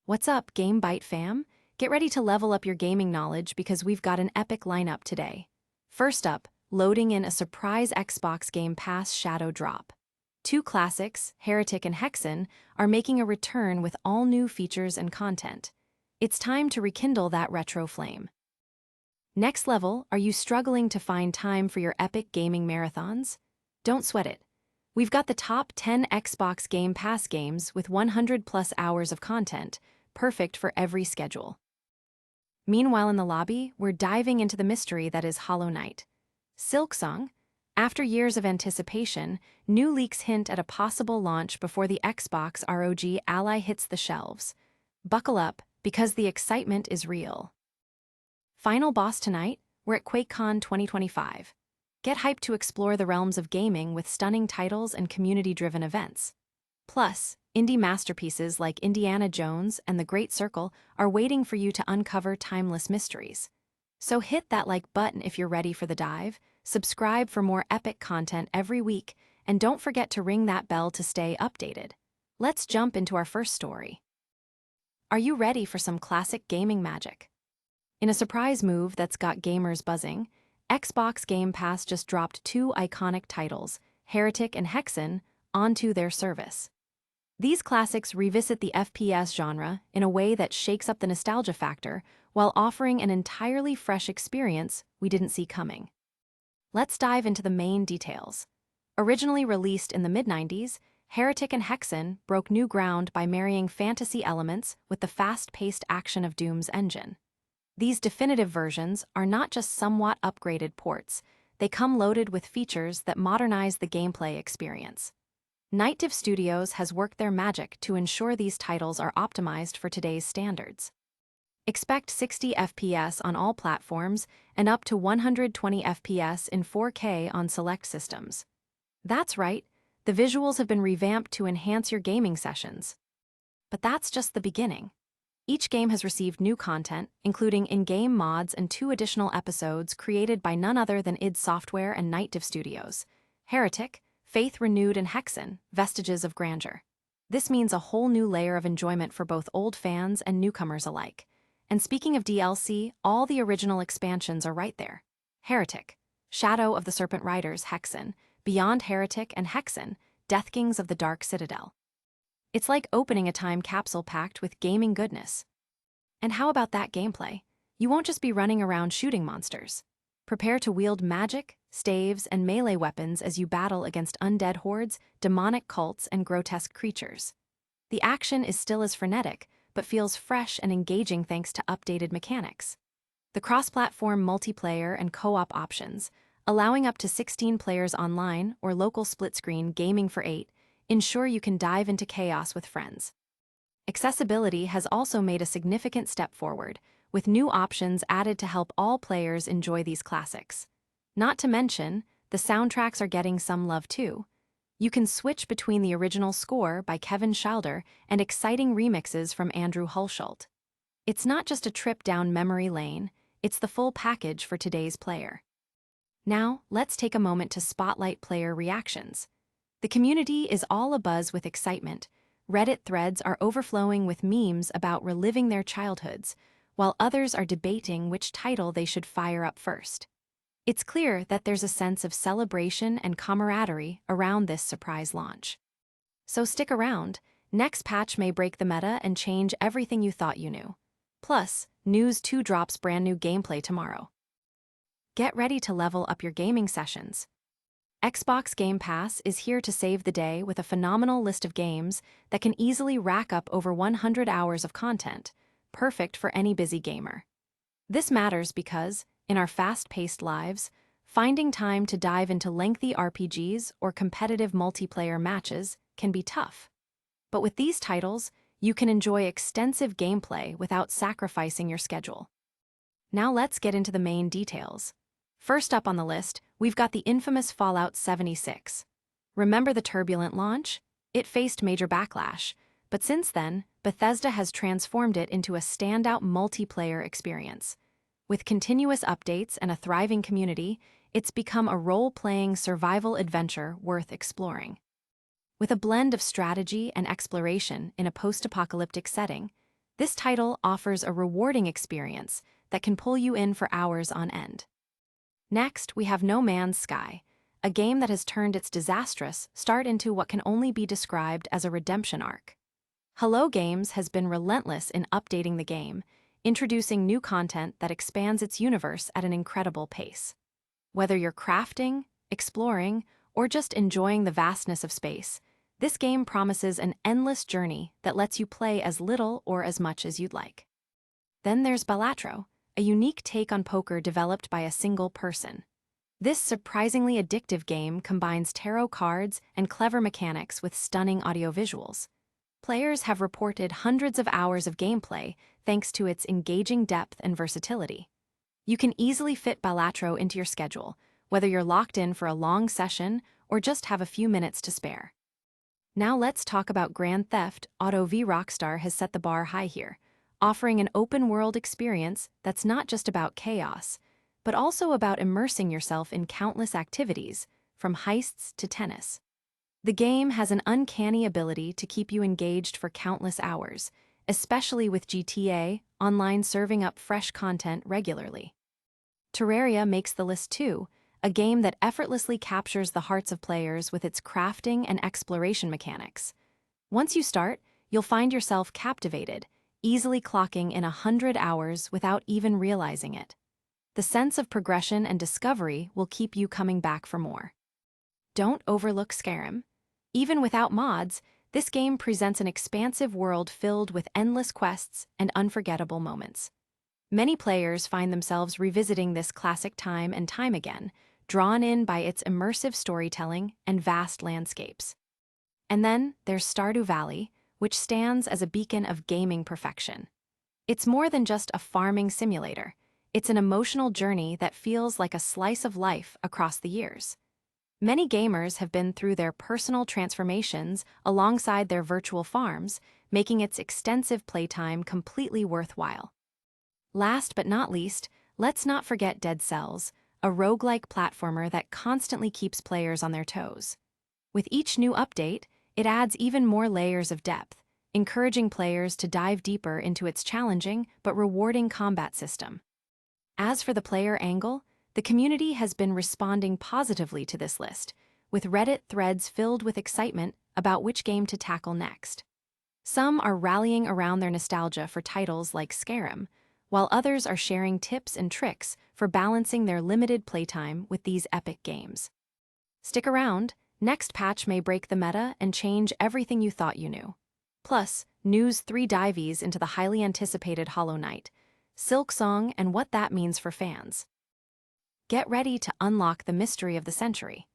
What's up, Game Bite fam? Get ready to level up your gaming knowledge because we've got an epic lineup today. First up, loading in a surprise Xbox Game Pass shadow drop. Two classics, Heretic and Hexen, are making a return with all new features and content. It's time to rekindle that retro flame. Next level, are you struggling to find time for your epic gaming marathons? Don't sweat it. We've got the top 10 Xbox Game Pass games with 100+ hours of content, perfect for every schedule. Meanwhile in the lobby, we're diving into the mystery that is Hollow Knight. Silksong, after years of anticipation, new leaks hint at a possible launch before the Xbox ROG Ally hits the shelves. Buckle up, because the excitement is real. Final boss tonight, we're at QuakeCon 2025. Get hyped to explore the realms of gaming with stunning titles and community-driven events. Plus, indie masterpieces like Indiana Jones and The Great Circle are waiting for you to uncover timeless mysteries. So hit that like button if you're ready for the dive, subscribe for more epic content every week, and don't forget to ring that bell to stay updated. Let's jump into our first story. Are you ready for some classic gaming magic? In a surprise move that's got gamers buzzing, Xbox Game Pass just dropped two iconic titles, Heretic and Hexen, onto their service. These classics revisit the FPS genre in a way that shakes up the nostalgia factor while offering an entirely fresh experience we didn't see coming. Let's dive into the main details. Originally released in the mid-90s, Heretic and Hexen broke new ground by marrying fantasy elements with the fast-paced action of Doom's engine. These definitive versions are not just somewhat upgraded ports, they come loaded with features that modernize the gameplay experience. Night Dive Studios has worked their magic to ensure these titles are optimized for today's standards. Expect 60 FPS on all platforms and up to 120 FPS in 4K on select systems. That's right, the visuals have been revamped to enhance your gaming sessions. But that's just the beginning. Each game has received new content, including in-game mods and 2 additional episodes created by none other than id Software and Night Dive Studios. Heretic, Faith Renewed, and Hexen, Vestiges of Grandeur. This means a whole new layer of enjoyment for both old fans and newcomers alike. And speaking of DLC, all the original expansions are right there. Heretic, Shadow of the Serpent Riders, Hexen, Beyond Heretic and Hexen, Death Kings of the Dark Citadel. It's like opening a time capsule packed with gaming goodness. And how about that gameplay? You won't just be running around shooting monsters. Prepare to wield magic, staves, and melee weapons as you battle against undead hordes, demonic cults, and grotesque creatures. The action is still as frenetic, but feels fresh and engaging thanks to updated mechanics. The cross-platform multiplayer and co-op options, allowing up to 16 players online or local split-screen gaming for 8, ensure you can dive into chaos with friends. Accessibility has also made a significant step forward, with new options added to help all players enjoy these classics. Not to mention, the soundtracks are getting some love too. You can switch between the original score by Kevin Schilder and exciting remixes from Andrew Hulshult. It's not just a trip down memory lane, it's the full package for today's player. Now, let's take a moment to spotlight player reactions. The community is all abuzz with excitement. Reddit threads are overflowing with memes about reliving their childhoods, while others are debating which title they should fire up first. It's clear that there's a sense of celebration and camaraderie around this surprise launch. So stick around, next patch may break the meta and change everything you thought you knew. Plus, News 2 drops brand new gameplay tomorrow. Get ready to level up your gaming sessions. Xbox Game Pass is here to save the day with a phenomenal list of games that can easily rack up over 100 hours of content, perfect for any busy gamer. This matters because, in our fast-paced lives, finding time to dive into lengthy RPGs or competitive multiplayer matches can be tough. But with these titles, you can enjoy extensive gameplay without sacrificing your schedule. Now let's get into the main details. First up on the list, we've got the infamous Fallout 76. Remember the turbulent launch? It faced major backlash, but since then, Bethesda has transformed it into a standout multiplayer experience. With continuous updates and a thriving community, it's become a role-playing survival adventure worth exploring. With a blend of strategy and exploration in a post-apocalyptic setting, This title offers a rewarding experience that can pull you in for hours on end. Next, we have No Man's Sky, a game that has turned its disastrous start into what can only be described as a redemption arc. Hello Games has been relentless in updating the game, introducing new content that expands its universe at an incredible pace. Whether you're crafting, exploring, or just enjoying the vastness of space, this game promises an endless journey that lets you play as little or as much as you'd like. Then there's Balatro, a unique take on poker developed by a single person. This surprisingly addictive game combines tarot cards and clever mechanics with stunning audiovisuals. Players have reported hundreds of hours of gameplay thanks to its engaging depth and versatility. You can easily fit Balatro into your schedule, whether you're locked in for a long session or just have a few minutes to spare. Now let's talk about Grand Theft Auto V. Rockstar has set the bar high here, offering an open-world experience that's not just about chaos, but also about immersing yourself in countless activities, from heists to tennis. The game has an uncanny ability to keep you engaged for countless hours, especially with GTA Online serving up fresh content regularly. Terraria makes the list too, a game that effortlessly captures the hearts of players with its crafting and exploration mechanics. Once you start, you'll find yourself captivated, easily clocking in 100 hours without even realizing it. The sense of progression and discovery will keep you coming back for more. Don't overlook Skyrim. Even without mods, this game presents an expansive world filled with endless quests and unforgettable moments. Many players find themselves revisiting this classic time and time again, drawn in by its immersive storytelling and vast landscapes. And then there's Stardew Valley, which stands as a beacon of gaming perfection. It's more than just a farming simulator. It's an emotional journey that feels like a slice of life across the years. Many gamers have been through their personal transformations alongside their virtual farms, making its extensive playtime completely worthwhile. Last but not least, let's not forget Dead Cells, a roguelike platformer that constantly keeps players on their toes. With each new update, it adds even more layers of depth, encouraging players to dive deeper into its challenging but rewarding combat system. As for the player angle, the community has been responding positively to this list, with Reddit threads filled with excitement about which game to tackle next. Some are rallying around their nostalgia for titles like Skyrim, while others are sharing tips and tricks for balancing their limited playtime with these epic games. Stick around, next patch may break the meta and change everything you thought you knew. Plus, news 3 dives into the highly anticipated Hollow Knight, Silksong, and what that means for fans. Get ready to unlock the mystery of the century.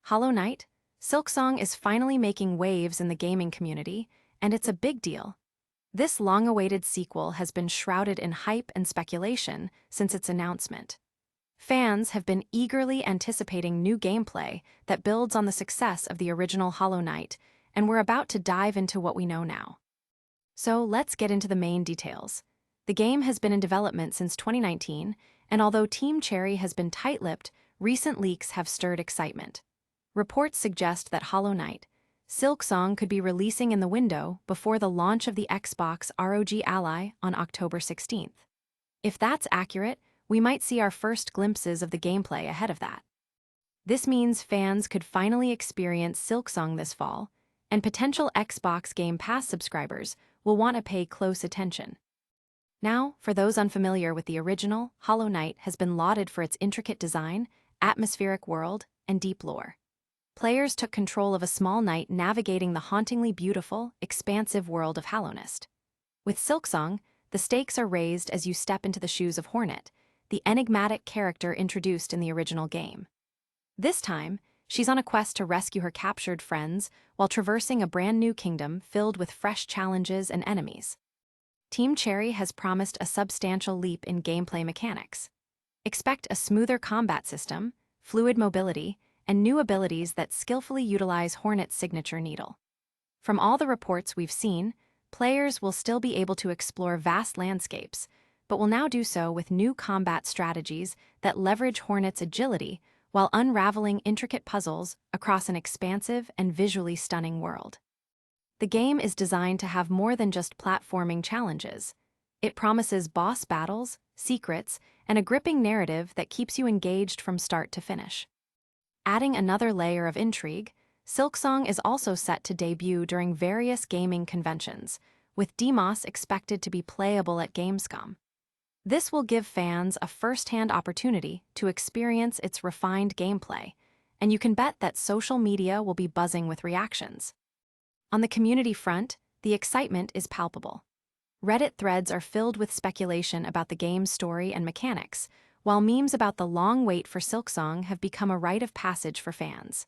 Hollow Knight, Silksong is finally making waves in the gaming community, and it's a big deal. This long-awaited sequel has been shrouded in hype and speculation since its announcement. Fans have been eagerly anticipating new gameplay that builds on the success of the original Hollow Knight, and we're about to dive into what we know now. So let's get into the main details. The game has been in development since 2019, and although Team Cherry has been tight-lipped, recent leaks have stirred excitement. Reports suggest that Hollow Knight, Silksong could be releasing in the window before the launch of the Xbox ROG Ally on October 16th. If that's accurate, we might see our first glimpses of the gameplay ahead of that. This means fans could finally experience Silksong this fall, and potential Xbox Game Pass subscribers will want to pay close attention. Now, for those unfamiliar with the original, Hollow Knight has been lauded for its intricate design, atmospheric world, and deep lore. Players took control of a small knight navigating the hauntingly beautiful, expansive world of Hallownest. With Silksong, the stakes are raised as you step into the shoes of Hornet, the enigmatic character introduced in the original game. This time, she's on a quest to rescue her captured friends while traversing a brand new kingdom filled with fresh challenges and enemies. Team Cherry has promised a substantial leap in gameplay mechanics. Expect a smoother combat system, fluid mobility, and new abilities that skillfully utilize Hornet's signature needle. From all the reports we've seen, players will still be able to explore vast landscapes, but will now do so with new combat strategies that leverage Hornet's agility while unraveling intricate puzzles across an expansive and visually stunning world. The game is designed to have more than just platforming challenges. It promises boss battles, secrets, and a gripping narrative that keeps you engaged from start to finish. Adding another layer of intrigue, Silksong is also set to debut during various gaming conventions, with Demos expected to be playable at Gamescom. This will give fans a first-hand opportunity to experience its refined gameplay, and you can bet that social media will be buzzing with reactions. On the community front, the excitement is palpable. Reddit threads are filled with speculation about the game's story and mechanics, while memes about the long wait for Silksong have become a rite of passage for fans.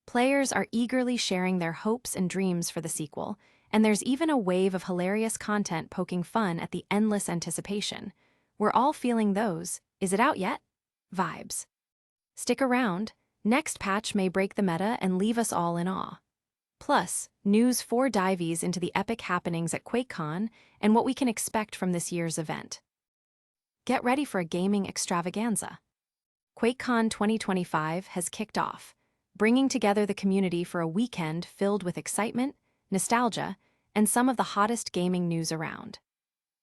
Players are eagerly sharing their hopes and dreams for the sequel, and there's even a wave of hilarious content poking fun at the endless anticipation. We're all feeling those "is it out yet?" vibes. Stick around, next patch may break the meta and leave us all in awe. Plus, news for dives into the epic happenings at QuakeCon and what we can expect from this year's event. Get ready for a gaming extravaganza. QuakeCon 2025 has kicked off, bringing together the community for a weekend filled with excitement, nostalgia, and some of the hottest gaming news around.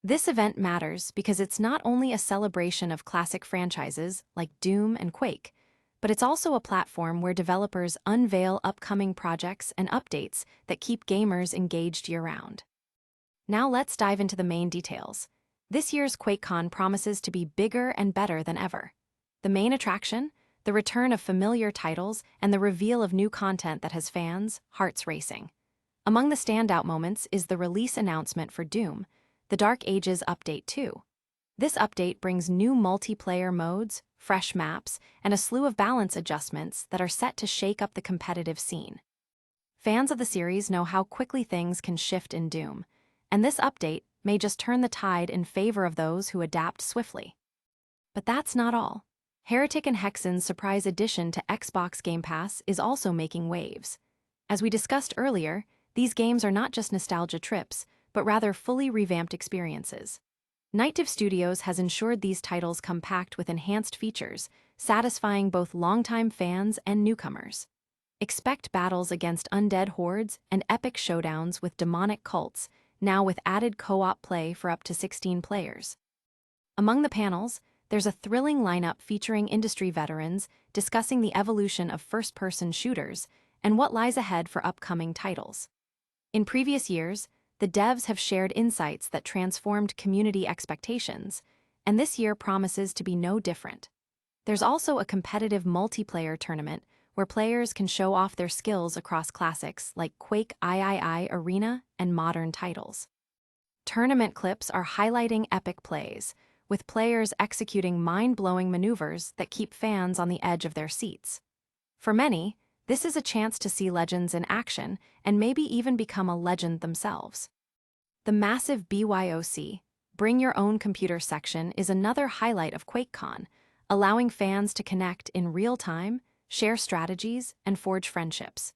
This event matters because it's not only a celebration of classic franchises like Doom and Quake, but it's also a platform where developers unveil upcoming projects and updates that keep gamers engaged year-round. Now let's dive into the main details. This year's QuakeCon promises to be bigger and better than ever. The main attraction? The return of familiar titles and the reveal of new content that has fans' hearts racing. Among the standout moments is the release announcement for Doom, the Dark Ages Update 2. This update brings new multiplayer modes, fresh maps, and a slew of balance adjustments that are set to shake up the competitive scene. Fans of the series know how quickly things can shift in Doom, and this update may just turn the tide in favor of those who adapt swiftly. But that's not all. Heretic and Hexen's surprise addition to Xbox Game Pass is also making waves. As we discussed earlier, these games are not just nostalgia trips, but rather fully revamped experiences. Nightive Studios has ensured these titles come packed with enhanced features, satisfying both longtime fans and newcomers. Expect battles against undead hordes and epic showdowns with demonic cults, now with added co-op play for up to 16 players. Among the panels, there's a thrilling lineup featuring industry veterans discussing the evolution of first-person shooters and what lies ahead for upcoming titles. In previous years, the devs have shared insights that transformed community expectations, and this year promises to be no different. There's also a competitive multiplayer tournament where players can show off their skills across classics like Quake III Arena and modern titles. Tournament clips are highlighting epic plays, with players executing mind-blowing maneuvers that keep fans on the edge of their seats. For many, this is a chance to see legends in action and maybe even become a legend themselves. The massive BYOC, Bring Your Own Computer section, is another highlight of QuakeCon, allowing fans to connect in real time, share strategies, and forge friendships.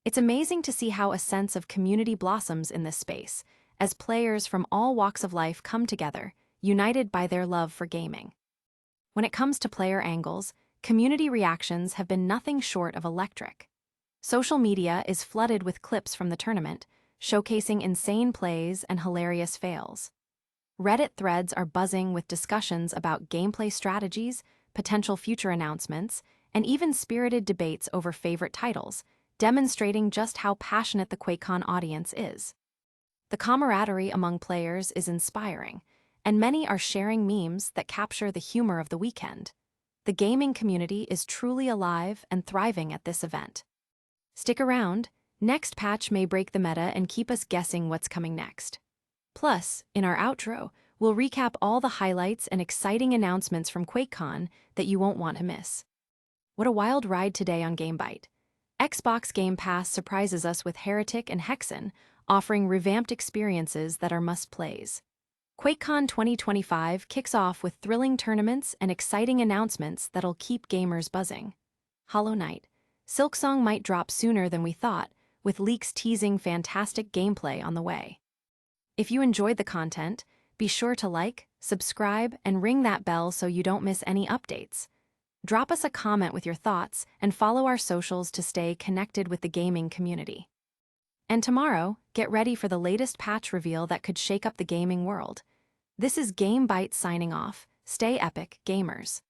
It's amazing to see how a sense of community blossoms in this space, as players from all walks of life come together, united by their love for gaming. When it comes to player angles, community reactions have been nothing short of electric. Social media is flooded with clips from the tournament, showcasing insane plays and hilarious fails. Reddit threads are buzzing with discussions about gameplay strategies, potential future announcements, and even spirited debates over favorite titles, demonstrating just how passionate the QuakeCon audience is. The camaraderie among players is inspiring, and many are sharing memes that capture the humor of the weekend. The gaming community is truly alive and thriving at this event. Stick around, next patch may break the meta and keep us guessing what's coming next. Plus, in our outro, we'll recap all the highlights and exciting announcements from QuakeCon that you won't want to miss. What a wild ride today on GameBite. Xbox Game Pass surprises us with Heretic and Hexen, offering revamped experiences that are must-plays. QuakeCon 2025 kicks off with thrilling tournaments and exciting announcements that'll keep gamers buzzing. Hollow Knight. Silksong might drop sooner than we thought, with leaks teasing fantastic gameplay on the way. If you enjoyed the content, be sure to like, subscribe, and ring that bell so you don't miss any updates. Drop us a comment with your thoughts and follow our socials to stay connected with the gaming community. And tomorrow, get ready for the latest patch reveal that could shake up the gaming world. This is Game Bytes signing off. Stay epic, gamers.